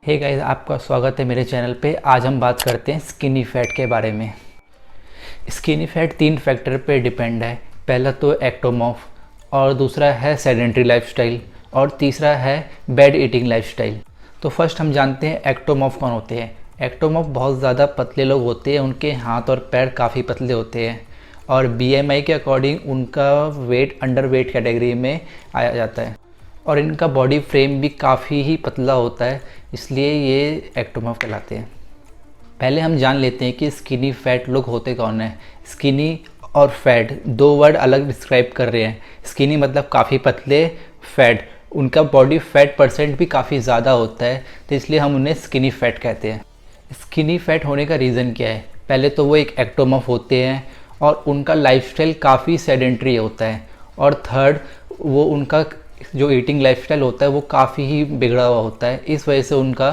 Hey guys, आपका स्वागत है मेरे चैनल पे। आज हम बात करते हैं स्किनी फैट के बारे में। स्किनी फैट 3 फैक्टर पे डिपेंड है। पहला तो एक्टोमॉर्फ, और दूसरा है सेडेंट्री लाइफस्टाइल, और तीसरा है बैड ईटिंग लाइफस्टाइल। तो फर्स्ट हम जानते हैं एक्टोमॉर्फ कौन होते हैं। एक्टोमॉर्फ बहुत ज़्यादा पतले लोग होते हैं, उनके हाथ और पैर काफ़ी पतले होते हैं और BMI के अकॉर्डिंग उनका वेट अंडर वेट कैटेगरी में आया जाता है और इनका बॉडी फ्रेम भी काफ़ी ही पतला होता है, इसलिए ये एक्टोमॉर्फ कहलाते हैं। पहले हम जान लेते हैं कि स्किनी फैट लोग होते कौन है। स्किनी और फैट दो वर्ड अलग डिस्क्राइब कर रहे हैं। स्किनी मतलब काफ़ी पतले, फैट उनका बॉडी फैट परसेंट भी काफ़ी ज़्यादा होता है, तो इसलिए हम उन्हें स्किनी फैट कहते हैं। स्किनी फैट होने का रीज़न क्या है? पहले तो वो एक एक्टोमॉर्फ होते हैं और उनका लाइफस्टाइल काफ़ी सेडेंट्री होता है, और थर्ड वो उनका जो ईटिंग लाइफस्टाइल होता है वो काफ़ी ही बिगड़ा हुआ होता है, इस वजह से उनका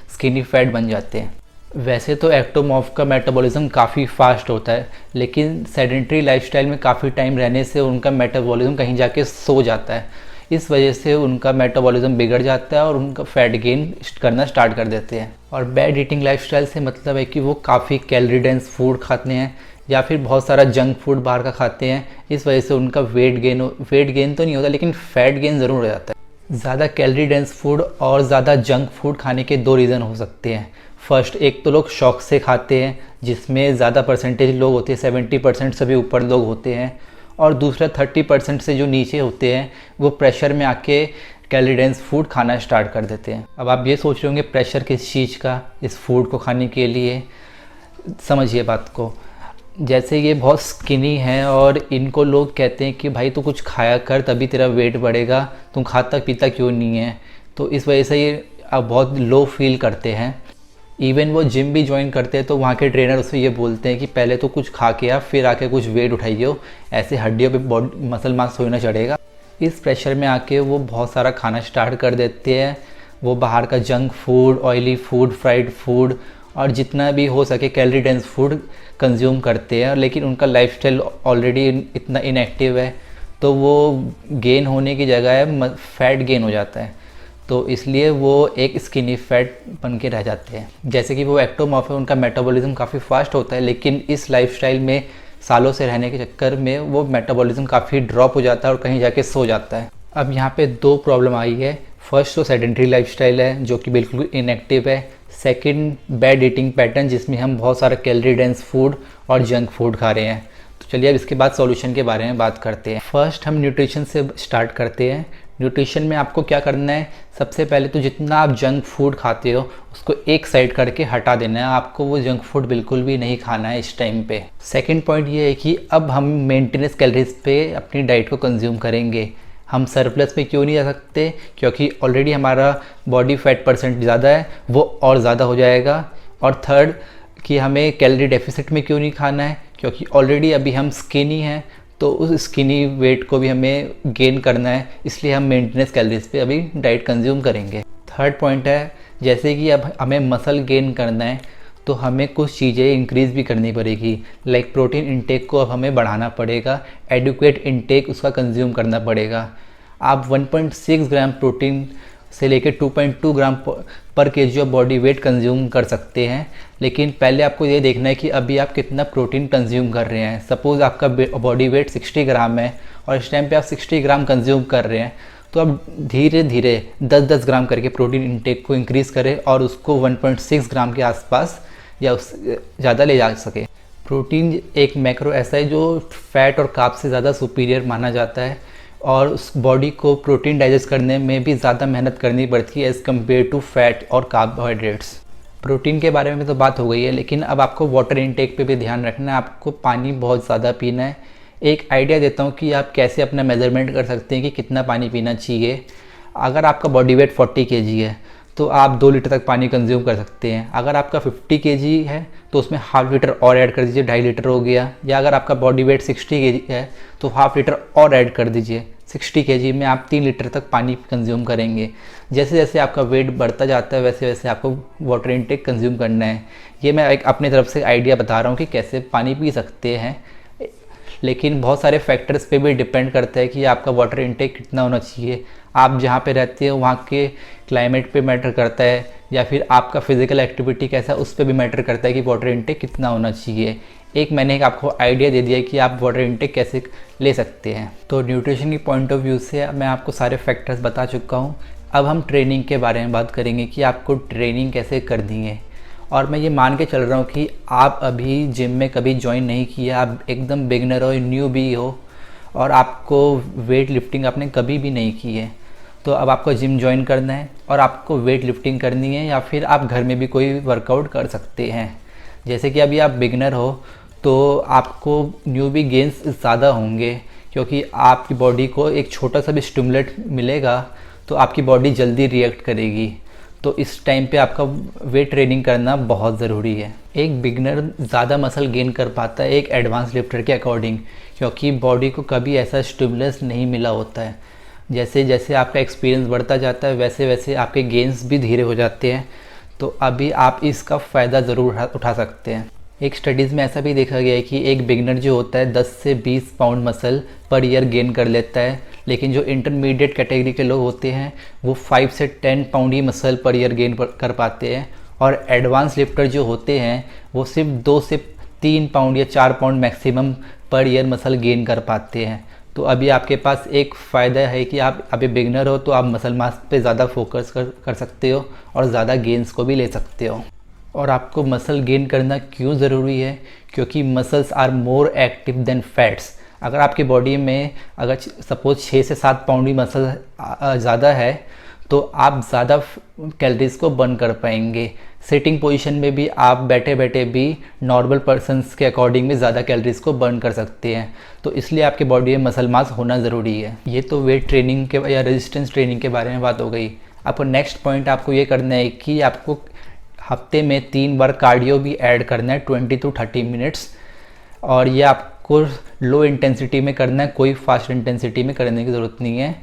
स्किनी फैट बन जाते हैं। वैसे तो एक्टोमॉर्फ का मेटाबॉलिज्म काफ़ी फास्ट होता है, लेकिन सेडेंट्री लाइफस्टाइल में काफ़ी टाइम रहने से उनका मेटाबॉलिज्म कहीं जाके सो जाता है, इस वजह से उनका मेटाबॉलिज्म बिगड़ जाता है और उनका फैट गेन करना स्टार्ट कर देते हैं। और बैड ईटिंग लाइफस्टाइल से मतलब है कि वो काफ़ी कैलोरी डेंस फूड खाते हैं या फिर बहुत सारा जंक फूड बाहर का खाते हैं, इस वजह से उनका वेट गेन तो नहीं होता, लेकिन फैट गेन ज़रूर हो जाता है। ज़्यादा कैलोरी डेंस फूड और ज़्यादा जंक फूड खाने के दो रीज़न हो सकते हैं। फर्स्ट, एक तो लोग शौक से खाते हैं जिसमें ज़्यादा परसेंटेज लोग होते हैं, 70% से भी ऊपर लोग होते हैं, और दूसरा 30% से जो नीचे होते हैं वो प्रेशर में आके कैलोरी डेंस फूड खाना स्टार्ट कर देते हैं। अब आप ये सोच रहे होंगे प्रेशर किस चीज़ का इस फूड को खाने के लिए। समझिए बात को। जैसे ये बहुत स्किनी हैं और इनको लोग कहते हैं कि भाई तू कुछ खाया कर तभी तेरा वेट बढ़ेगा, तुम खाता पीता क्यों नहीं है, तो इस वजह से ये अब बहुत लो फील करते हैं। इवन वो जिम भी ज्वाइन करते हैं तो वहाँ के ट्रेनर उससे ये बोलते हैं कि पहले तो कुछ खा के आ, फिर आके कुछ वेट उठाइए, ऐसे हड्डियों पे बॉडी मसल मास होना चढ़ेगा। इस प्रेशर में आके वो बहुत सारा खाना स्टार्ट कर देते हैं। वो बाहर का junk food, oily food, fried food और जितना भी हो सके कैलोरी डेंस फूड कंज्यूम करते हैं, लेकिन उनका लाइफस्टाइल ऑलरेडी इतना इनएक्टिव है तो वो गेन होने की जगह फैट गेन हो जाता है, तो इसलिए वो एक स्किनी फैट बन के रह जाते हैं। जैसे कि वो एक्टोमॉर्फ है, उनका मेटाबॉलिज्म काफ़ी फास्ट होता है, लेकिन इस लाइफस्टाइल में सालों से रहने के चक्कर में वो मेटाबॉलिज्म काफ़ी ड्रॉप हो जाता है और कहीं जाके सो जाता है। अब यहाँ पे दो प्रॉब्लम आई है। फर्स्ट तो सेडेंट्री लाइफस्टाइल है जो कि बिल्कुल इनएक्टिव है। सेकंड, बैड ईटिंग पैटर्न जिसमें हम बहुत सारा कैलोरी डेंस फूड और जंक फूड खा रहे हैं। तो चलिए अब इसके बाद सॉल्यूशन के बारे में बात करते हैं। फर्स्ट हम न्यूट्रिशन से स्टार्ट करते हैं। न्यूट्रिशन में आपको क्या करना है, सबसे पहले तो जितना आप जंक फूड खाते हो उसको एक साइड करके हटा देना है। आपको वो जंक फूड बिल्कुल भी नहीं खाना है इस टाइम पे। सेकंड पॉइंट ये है कि अब हम मेंटेनेंस कैलोरीज पे अपनी डाइट को कंज्यूम करेंगे। हम सरप्लस में क्यों नहीं जा सकते, क्योंकि ऑलरेडी हमारा बॉडी फैट परसेंट ज़्यादा है, वो और ज़्यादा हो जाएगा। और थर्ड कि हमें कैलोरी डेफिसिट में क्यों नहीं खाना है, क्योंकि ऑलरेडी अभी हम स्किनी हैं, तो उस स्किनी वेट को भी हमें गेन करना है, इसलिए हम मेंटेनेंस कैलोरीज पे अभी डाइट कंज्यूम करेंगे। थर्ड पॉइंट है, जैसे कि अब हमें मसल गेन करना है तो हमें कुछ चीज़ें इंक्रीज़ भी करनी पड़ेगी। लाइक प्रोटीन इंटेक को अब हमें बढ़ाना पड़ेगा, एडुकेट इंटेक उसका कंज्यूम करना पड़ेगा। आप 1.6 ग्राम प्रोटीन से लेकर 2.2 ग्राम पर KG of body weight consume कर सकते हैं, लेकिन पहले आपको ये देखना है कि अभी आप कितना प्रोटीन कंज्यूम कर रहे हैं। सपोज़ आपका बॉडी वेट 60 ग्राम है और इस टाइम पे आप 60 ग्राम कंज्यूम कर रहे हैं, तो आप धीरे धीरे 10-10 ग्राम करके प्रोटीन इंटेक को इंक्रीज़ करें और उसको 1.6 ग्राम के आसपास या उस ज़्यादा ले जा सके। प्रोटीन एक मैक्रो ऐसा है जो फैट और कार्ब से ज़्यादा सुपीरियर माना जाता है और उस बॉडी को प्रोटीन डाइजेस्ट करने में भी ज़्यादा मेहनत करनी पड़ती है एज़ कम्पेयर टू फैट और कार्बोहाइड्रेट्स। प्रोटीन के बारे में तो बात हो गई है, लेकिन अब आपको वाटर इनटेक पे भी ध्यान रखना है। आपको पानी बहुत ज़्यादा पीना है। एक आइडिया देता हूँ कि आप कैसे अपना मेज़रमेंट कर सकते हैं कि कितना पानी पीना चाहिए। अगर आपका बॉडी वेट 40 kg है तो आप 2 लीटर तक पानी कंज्यूम कर सकते हैं। अगर आपका 50 kg है तो उसमें हाफ लीटर और ऐड कर दीजिए, 2.5 लीटर हो गया। या अगर आपका बॉडी वेट 60 kg है तो हाफ लीटर और ऐड कर दीजिए। 60 kg में आप 3 लीटर तक पानी कंज्यूम करेंगे। जैसे जैसे आपका वेट बढ़ता जाता है वैसे वैसे आपको वाटर इनटेक कंज्यूम करना है। ये मैं एक अपनी तरफ से आइडिया बता रहा हूँ कि कैसे पानी पी सकते हैं, लेकिन बहुत सारे फैक्टर्स पे भी डिपेंड करता है कि आपका वाटर इनटेक कितना होना चाहिए। आप जहाँ पे रहते हो वहाँ के क्लाइमेट पे मैटर करता है या फिर आपका फिजिकल एक्टिविटी कैसा है उस पर भी मैटर करता है कि वाटर इनटेक कितना होना चाहिए। मैंने आपको आइडिया दे दिया कि आप वाटर इनटेक कैसे ले सकते हैं। तो न्यूट्रिशन की पॉइंट ऑफ व्यू से मैं आपको सारे फैक्टर्स बता चुका हूँ। अब हम ट्रेनिंग के बारे में बात करेंगे कि आपको ट्रेनिंग कैसे करनी है। और मैं ये मान के चल रहा हूँ कि आप अभी जिम में कभी ज्वाइन नहीं किया, आप एकदम बिगनर हो, न्यू भी हो और आपको वेट लिफ्टिंग आपने कभी भी नहीं की है, तो अब आपको जिम ज्वाइन करना है और आपको वेट लिफ्टिंग करनी है, या फिर आप घर में भी कोई वर्कआउट कर सकते हैं। जैसे कि अभी आप बिगनर हो तो आपको न्यू भी गेंस ज़्यादा होंगे, क्योंकि आपकी बॉडी को एक छोटा सा भी स्टिमुलेट मिलेगा तो आपकी बॉडी जल्दी रिएक्ट करेगी। तो इस टाइम पे आपका वेट ट्रेनिंग करना बहुत ज़रूरी है। एक बिगनर ज़्यादा मसल गेन कर पाता है एक एडवांस लिफ्टर के अकॉर्डिंग, क्योंकि बॉडी को कभी ऐसा स्टिमुलस नहीं मिला होता है। जैसे जैसे आपका एक्सपीरियंस बढ़ता जाता है वैसे वैसे आपके गेंस भी धीरे हो जाते हैं। तो अभी आप इसका फ़ायदा ज़रूर उठा सकते हैं। एक स्टडीज़ में ऐसा भी देखा गया है कि एक बिगनर जो होता है 10 से 20 pound muscle per year gain कर लेता है, लेकिन जो इंटरमीडिएट कैटेगरी के लोग होते हैं वो 5 से 10 पाउंड ही मसल पर ईयर गेन कर पाते हैं। और एडवांस लिफ्टर जो होते हैं वो सिर्फ 2 से 3 पाउंड या 4 pound maximum per ear muscle gain कर पाते हैं। तो अभी आपके पास एक फ़ायदा है कि आप अभी बिगनर हो तो आप मसल मास पे ज़्यादा फोकस कर सकते हो और ज़्यादा गेंस को भी ले सकते हो। और आपको मसल गेन करना क्यों ज़रूरी है? क्योंकि muscles are more active than fats. अगर आपकी बॉडी में अगर सपोज 6 से 7 पाउंड ही मसल ज़्यादा है तो आप ज़्यादा कैलोरीज को बर्न कर पाएंगे। सिटिंग पोजीशन में भी आप बैठे बैठे भी नॉर्मल पर्सन्स के अकॉर्डिंग में ज़्यादा कैलोरीज को बर्न कर सकते हैं। तो इसलिए आपके बॉडी में मसल मास होना ज़रूरी है। ये तो वेट ट्रेनिंग के या रेजिस्टेंस ट्रेनिंग के बारे में बात हो गई। आपको नेक्स्ट पॉइंट आपको ये करना है कि आपको हफ्ते में 3 बार कार्डियो भी ऐड करना है 20 to 30 मिनट्स। और ये आपको लो इंटेंसिटी में करना है, कोई फास्ट इंटेंसिटी में करने की ज़रूरत नहीं है।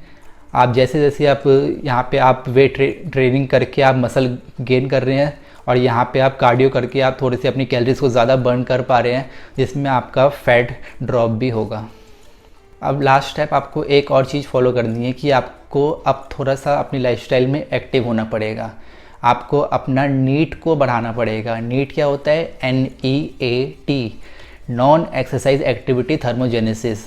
आप जैसे जैसे आप यहाँ पे आप वेट ट्रेनिंग करके आप मसल गेन कर रहे हैं और यहाँ पे आप कार्डियो करके आप थोड़ी सी अपनी कैलोरीज को ज़्यादा बर्न कर पा रहे हैं, जिसमें आपका फैट ड्रॉप भी होगा। अब लास्ट स्टेप आपको एक और चीज़ फॉलो करनी है कि आपको अब थोड़ा सा अपनी लाइफस्टाइल में एक्टिव होना पड़ेगा। आपको अपना नीट को बढ़ाना पड़ेगा। नीट क्या होता है? NEAT, non exercise activity thermogenesis.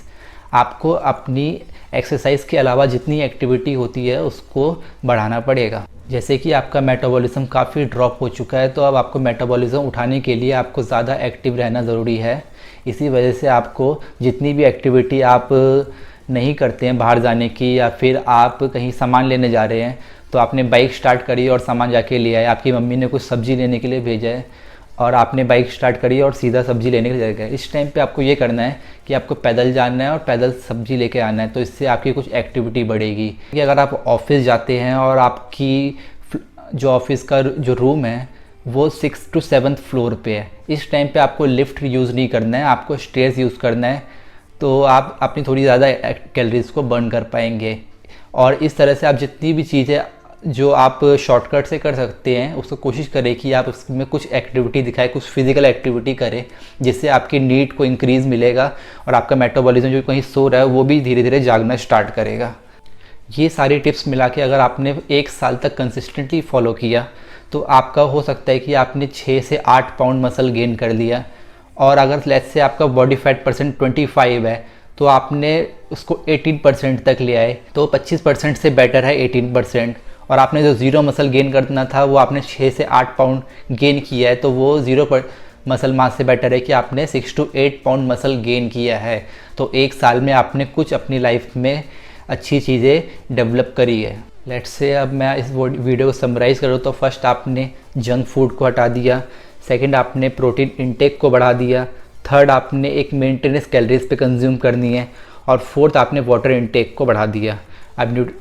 आपको अपनी एक्सरसाइज के अलावा जितनी एक्टिविटी होती है उसको बढ़ाना पड़ेगा। जैसे कि आपका मेटाबॉलिज्म काफ़ी ड्रॉप हो चुका है, तो अब आपको मेटाबॉलिज्म उठाने के लिए आपको ज़्यादा एक्टिव रहना ज़रूरी है। इसी वजह से आपको जितनी भी एक्टिविटी आप नहीं करते हैं बाहर जाने की, या फिर आप कहीं सामान लेने जा रहे हैं तो आपने बाइक स्टार्ट करी और सामान जाके ले आए, आपकी मम्मी ने कुछ सब्ज़ी लेने के लिए भेजा है और आपने बाइक स्टार्ट करी और सीधा सब्ज़ी लेने के लिए गए। इस टाइम पे आपको ये करना है कि आपको पैदल जाना है और पैदल सब्ज़ी लेके आना है। तो इससे आपकी कुछ एक्टिविटी बढ़ेगी। कि अगर आप ऑफिस जाते हैं और आपकी जो ऑफिस का जो रूम है वो 6 to 7th फ्लोर पे है, इस टाइम पे आपको लिफ्ट यूज़ नहीं करना है, आपको स्टेयर्स यूज़ करना है। तो आप अपनी थोड़ी ज़्यादा कैलोरीज को बर्न कर पाएंगे। और इस तरह से आप जितनी भी चीज़ें जो आप शॉर्टकट से कर सकते हैं उसको कोशिश करें कि आप उसमें कुछ एक्टिविटी दिखाएं, कुछ फिजिकल एक्टिविटी करें, जिससे आपकी नीड को इंक्रीज़ मिलेगा और आपका मेटाबॉलिज्म जो कहीं सो रहा है वो भी धीरे धीरे जागना स्टार्ट करेगा। ये सारी टिप्स मिला के अगर आपने 1 साल तक कंसिस्टेंटली फॉलो किया तो आपका हो सकता है कि आपने 6 से 8 पाउंड मसल गेन कर लिया। और अगर लेट्स से आपका बॉडी फैट परसेंट 25 है तो आपने उसको 18% तक ले आए, तो 25% से बेटर है 18%। और आपने जो 0 मसल गेन करना था वो आपने 6 से 8 पाउंड गेन किया है, तो वो 0 मसल मास से बेटर है कि आपने 6 to 8 पाउंड मसल गेन किया है। तो 1 साल में आपने कुछ अपनी लाइफ में अच्छी चीज़ें डेवलप करी है। लेट्स से अब मैं इस वीडियो को समराइज़ करूँ तो फर्स्ट आपने जंक फूड को हटा दिया, सेकंड आपने प्रोटीन इंटेक को बढ़ा दिया, थर्ड आपने एक मेंटेनेंस कैलोरीज पे कंज्यूम करनी है, और फोर्थ आपने वाटर इंटेक को बढ़ा दिया। अब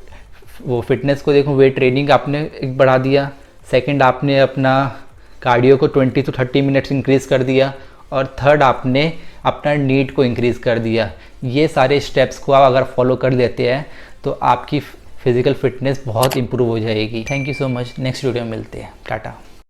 वो फिटनेस को देखो, वेट ट्रेनिंग आपने एक बढ़ा दिया, सेकंड आपने अपना कार्डियो को 20 to 30 मिनट्स इंक्रीज़ कर दिया, और थर्ड आपने अपना नीड को इंक्रीज़ कर दिया। ये सारे स्टेप्स को आप अगर फॉलो कर लेते हैं तो आपकी फिज़िकल फिटनेस बहुत इंप्रूव हो जाएगी। Thank you so much. Next video में मिलते हैं। टाटा।